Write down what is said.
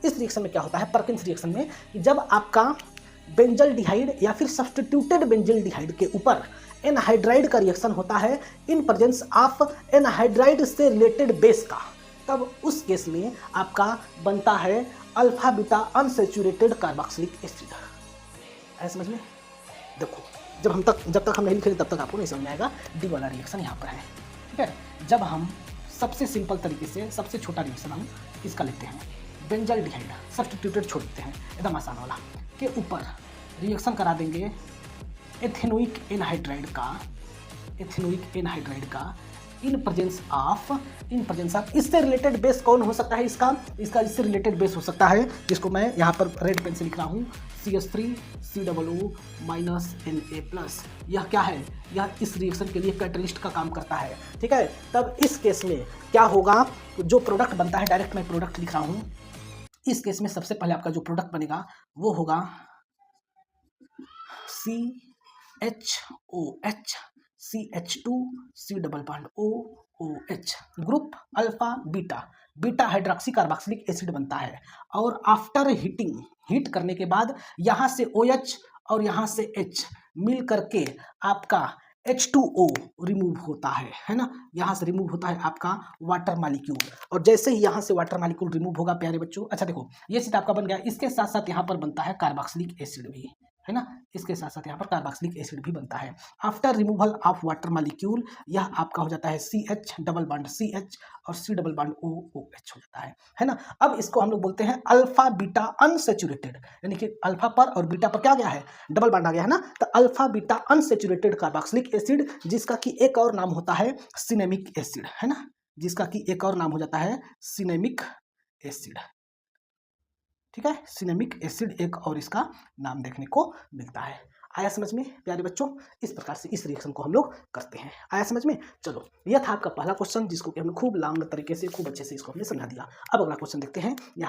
इस रिएक्शन में क्या होता है, परकिंस रिएक्शन में, कि जब आपका बेंजल्डिहाइड या फिर सब्स्टिट्यूटेड बेंजल्डिहाइड के ऊपर एनहाइड्राइड का रिएक्शन होता है इन प्रेजेंस ऑफ एनहाइड्राइड से रिलेटेड बेस का, तब उस केस में आपका बनता है alpha beta unsaturated carboxylic acid. है समझ में? देखो जब तक हम नहीं लिखेंगे तब तक आपको नहीं समझ में आएगा। डी वाला रिएक्शन यहाँ पर है, ठीक है। जब हम सबसे सिंपल तरीके से सबसे छोटा रिएक्शन हम इसका लेते हैं, बेंजल्डिहाइड सब्स्टिट्यूटेड छोड़ देते हैं एकदम आसान वाला, के ऊपर रिएक्शन करा देंगे एथेनोइक एनहाइड्राइड का इन प्रेजेंस ऑफ इससे रिलेटेड बेस कौन हो सकता है, इसका इससे रिलेटेड बेस हो सकता है जिसको मैं यहाँ पर रेड पेन से लिख रहा हूँ, CH3COO -Na+। यह क्या है, यह इस रिएक्शन के लिए कैटलिस्ट का काम करता है, ठीक है। तब इस केस में क्या होगा, जो प्रोडक्ट बनता है, डायरेक्ट मैं प्रोडक्ट लिख रहा हूँ, इस केस में सबसे पहले आपका जो प्रोडक्ट बनेगा वो होगा CHOH CH2C double bond OOH group alpha beta hydroxy carboxylic acid बनता है। और आफ्टर हीट करने के बाद यहाँ से OH और यहाँ से H मिल करके आपका H2O रिमूव होता है ना, यहाँ से रिमूव होता है आपका वाटर मॉलिक्यूल। और जैसे ही यहाँ से वाटर मॉलिक्यूल रिमूव होगा प्यारे बच्चों, अच्छा देखो ये चीज आपका बन गया, इसके साथ साथ यहाँ पर बनता है कार्बोक्सिलिक एसिड भी, है ना, इसके साथ साथ यहाँ पर कार्बोक्सिलिक एसिड भी बनता है। After removal of water molecule यह आपका हो जाता है CH डबल बॉन्ड CH और C डबल बॉन्ड OOH हो जाता है ना। अब इसको हम लोग बोलते हैं अल्फा बीटा अनसैचुरेटेड, यानी कि अल्फा पर और बीटा पर क्या गया है, डबल बॉन्ड आ गया है ना। तो alpha beta unsaturated carboxylic acid, जिसका कि एक और नाम होता है सिनेमिक एसिड, है ना, जिसका कि एक और नाम हो जाता है सिनेमिक एसिड, ठीक है। सिनेमिक एसिड एक और इसका नाम देखने को मिलता है। आया समझ में प्यारे बच्चों? इस प्रकार से इस रिएक्शन को हम लोग करते हैं। आया समझ में? चलो यह था आपका पहला क्वेश्चन, जिसको कि हमने खूब लॉन्ग तरीके से खूब अच्छे से इसको हमने समझा दिया। अब अगला क्वेश्चन देखते हैं। यहाँ